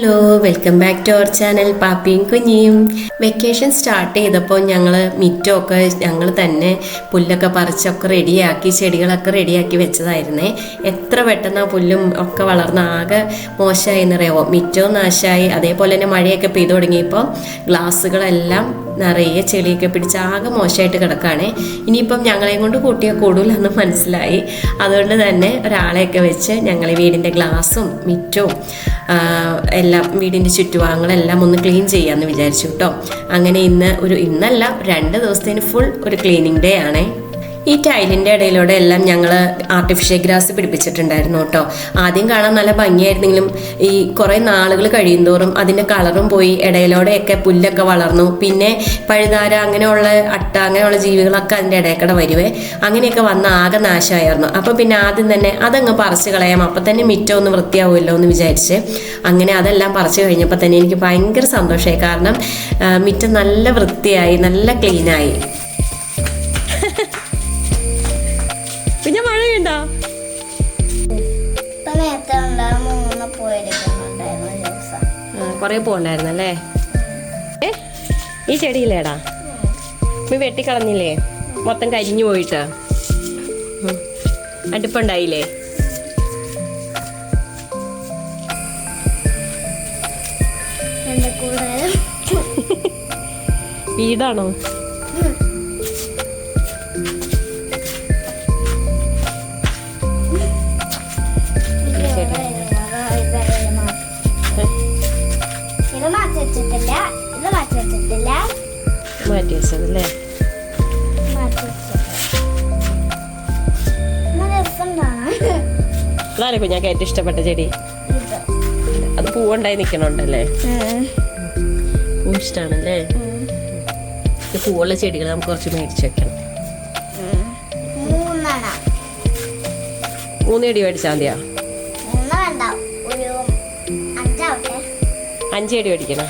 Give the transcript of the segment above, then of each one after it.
Hello, welcome back to our channel പാപ്പിയും കുഞ്ഞിയും. Vacation start ചെയ്തപ്പോൾ ഞങ്ങൾ മിറ്റമൊക്കെ ഞങ്ങൾ തന്നെ പുല്ലൊക്കെ പറിച്ചൊക്കെ റെഡിയാക്കി, ചെടികളൊക്കെ റെഡിയാക്കി വെച്ചതായിരുന്നേ. എത്ര പെട്ടെന്ന് ആ പുല്ലും ഒക്കെ വളർന്ന് ആകെ മോശമായി എന്നറിയാമോ. മിറ്റവും നാശമായി. അതേപോലെ തന്നെ മഴയൊക്കെ പെയ്തു തുടങ്ങിയപ്പോൾ ഗ്ലാസ്സുകളെല്ലാം നിറയെ ചെളിയൊക്കെ പിടിച്ച് ആകെ മോശമായിട്ട് കിടക്കുകയാണ്. ഇനിയിപ്പം ഞങ്ങളെയും കൊണ്ട് കൂട്ടിയാൽ കൂടുതലെന്ന് മനസ്സിലായി. അതുകൊണ്ട് തന്നെ ഒരാളെയൊക്കെ വെച്ച് ഞങ്ങൾ വീടിൻ്റെ ഗ്ലാസും മിറ്റവും എല്ലാം വീടിൻ്റെ ചുറ്റുഭാഗങ്ങളെല്ലാം ഒന്ന് ക്ലീൻ ചെയ്യാമെന്ന് വിചാരിച്ചു കേട്ടോ. അങ്ങനെ ഇന്നല്ല 2 ദിവസത്തിന് ഫുൾ ഒരു ക്ലീനിങ് ഡേ ആണേ. ഈ ടൈലിൻ്റെ ഇടയിലൂടെ എല്ലാം ഞങ്ങൾ ആർട്ടിഫിഷ്യൽ ഗ്രാസ് പിടിപ്പിച്ചിട്ടുണ്ടായിരുന്നു കേട്ടോ. ആദ്യം കാണാൻ നല്ല ഭംഗിയായിരുന്നെങ്കിലും ഈ കുറേ നാളുകൾ കഴിയുന്തോറും അതിൻ്റെ കളറും പോയി, ഇടയിലൂടെയൊക്കെ പുല്ലൊക്കെ വളർന്നു. പിന്നെ പഴുതാര അങ്ങനെയുള്ള ജീവികളൊക്കെ അതിൻ്റെ ഇടയ്ക്കടെ വരുവേ. അങ്ങനെയൊക്കെ വന്ന് ആകെ നാശമായിരുന്നു. അപ്പോൾ പിന്നെ ആദ്യം തന്നെ അതങ്ങ് പറിച്ച് കളയാം, അപ്പം തന്നെ മിറ്റം ഒന്ന് വൃത്തിയാവുമല്ലോ എന്ന് വിചാരിച്ച് അങ്ങനെ അതെല്ലാം പറിച്ച് കഴിഞ്ഞപ്പോൾ തന്നെ എനിക്ക് ഭയങ്കര സന്തോഷമായി. കാരണം മിറ്റം നല്ല വൃത്തിയായി, നല്ല ക്ലീനായി. പിന്നെ മഴയുണ്ടോ? കൊറേ പോണ്ടായിരുന്നല്ലേ. ഈ ചെടിയില്ലേടാ വെട്ടിക്കളഞ്ഞില്ലേ, മൊത്തം കരിഞ്ഞു പോയിട്ട്. അടുപ്പുണ്ടായില്ലേ? വീടാണോ? മാറ്റി വെച്ചതല്ലേ. അതാണ് കുഞ്ഞാക്ക് ഏറ്റവും ഇഷ്ടപ്പെട്ട ചെടി. അത് പൂവുണ്ടായി നിക്കണുണ്ടല്ലേ. പൂ ഇഷ്ടാണല്ലേ. പൂവുള്ള ചെടികൾ നമുക്ക് കുറച്ച് മേടിച്ചു വെക്കണം. 3 ചെടി മേടിച്ചാൽ മതിയോ? 5 ചെടി മേടിക്കണം.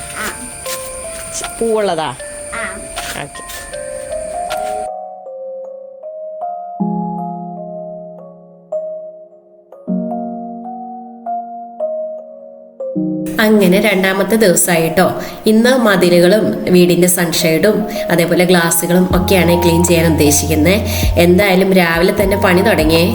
പൂവുള്ളതാ? ഓക്കെ. അങ്ങനെ 2ാമത്തെ ദിവസമായിട്ടോ. ഇന്ന് മതിലുകളും വീടിൻ്റെ സൺഷെയ്ഡും അതേപോലെ ഗ്ലാസ്സുകളും ഒക്കെയാണ് ക്ലീൻ ചെയ്യാൻ ഉദ്ദേശിക്കുന്നത്. എന്തായാലും രാവിലെ തന്നെ പണി തുടങ്ങിയേ.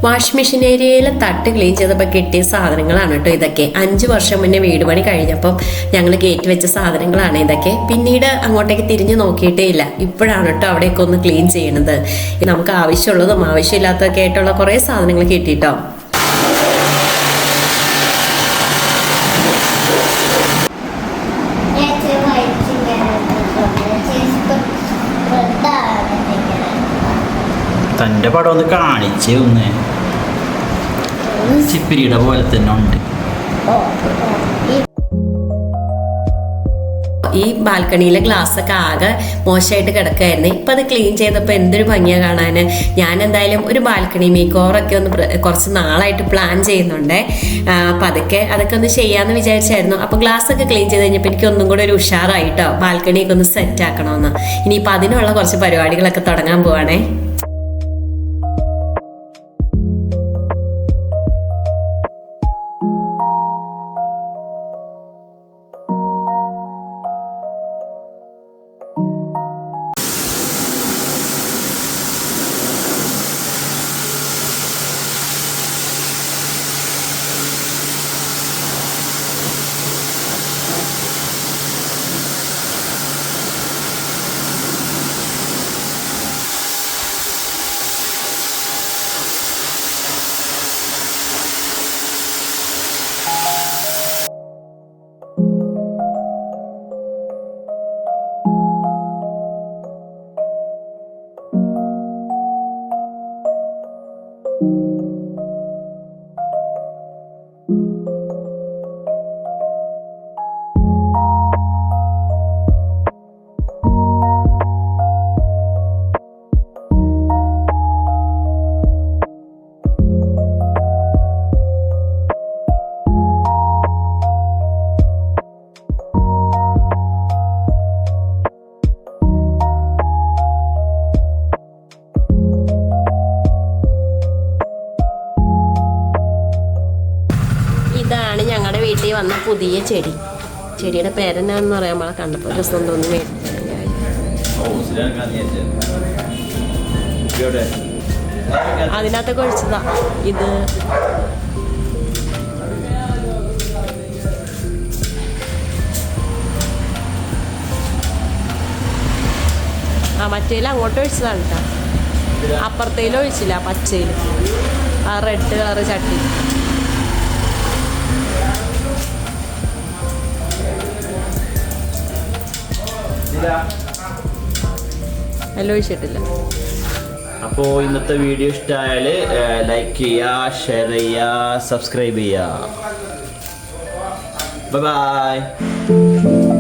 വാഷ് മെഷീൻ ഏരിയയിലെ തട്ട് ക്ലീൻ ചെയ്തപ്പോൾ കിട്ടിയ സാധനങ്ങളാണ് കേട്ടോ ഇതൊക്കെ. 5 വർഷം മുന്നേ വീട് പണി കഴിഞ്ഞപ്പം ഞങ്ങൾ കയറ്റി വെച്ച സാധനങ്ങളാണ് ഇതൊക്കെ. പിന്നീട് അങ്ങോട്ടേക്ക് തിരിഞ്ഞു നോക്കിയിട്ടേ ഇല്ല. ഇപ്പോഴാണ് കേട്ടോ അവിടെയൊക്കെ ഒന്ന് ക്ലീൻ ചെയ്യണത്. നമുക്ക് ആവശ്യമുള്ളതും ആവശ്യമില്ലാത്തതൊക്കെ ആയിട്ടുള്ള കുറേ സാധനങ്ങൾ കിട്ടിയിട്ടോ. തൻ്റെ പടം ഒന്ന് കാണിച്ചേ, ഒന്ന് ചിപ്പിരിയുടെ പോലെ തന്നെ ഉണ്ട്. ഈ ബാൽക്കണിയിലെ ഗ്ലാസ്സൊക്കെ ആകെ മോശമായിട്ട് കിടക്കുകയായിരുന്നു. ഇപ്പം അത് ക്ലീൻ ചെയ്തപ്പോൾ എന്തൊരു ഭംഗിയാണ് കാണാൻ. ഞാൻ എന്തായാലും ഒരു ബാൽക്കണി മേക്ക് ഓവറൊക്കെ ഒന്ന് കുറച്ച് നാളായിട്ട് പ്ലാൻ ചെയ്യുന്നുണ്ട്. അപ്പം അതൊക്കെ ഒന്ന് ചെയ്യാമെന്ന് വിചാരിച്ചായിരുന്നു. അപ്പോൾ ഗ്ലാസ്സൊക്കെ ക്ലീൻ ചെയ്ത് കഴിഞ്ഞപ്പോൾ എനിക്ക് ഒന്നും കൂടെ ഒരു ഉഷാറായിട്ടോ ബാൽക്കണിയൊക്കെ ഒന്ന് സെറ്റ് ആക്കണമെന്ന്. ഇനിയിപ്പോൾ അതിനുള്ള കുറച്ച് പരിപാടികളൊക്കെ തുടങ്ങാൻ പോവാണേ. ഞങ്ങളുടെ വീട്ടിൽ വന്ന പുതിയ ചെടിയുടെ പേരെന്നാണെന്ന് പറയാൻ നമ്മളെ കണ്ടപ്പോൾ രസം തോന്നി മേടിച്ചു. അതിനകത്തൊക്കെ ഒഴിച്ചതാ ഇത്. മറ്റേൽ അങ്ങോട്ട് ഒഴിച്ചതാണ് കേട്ടോ. അപ്പുറത്തേലും ഒഴിച്ചില്ല, പച്ചയിൽ ആ റെഡ് കളറ് ചട്ടി. എല്ലാം ഒഴിച്ചിട്ടില്ല. അപ്പോൾ ഇന്നത്തെ വീഡിയോ ഇഷ്ടമായാൽ ലൈക്ക് ചെയ്യുക, ഷെയർ ചെയ്യുക, സബ്സ്ക്രൈബ് ചെയ്യുക. Bye bye.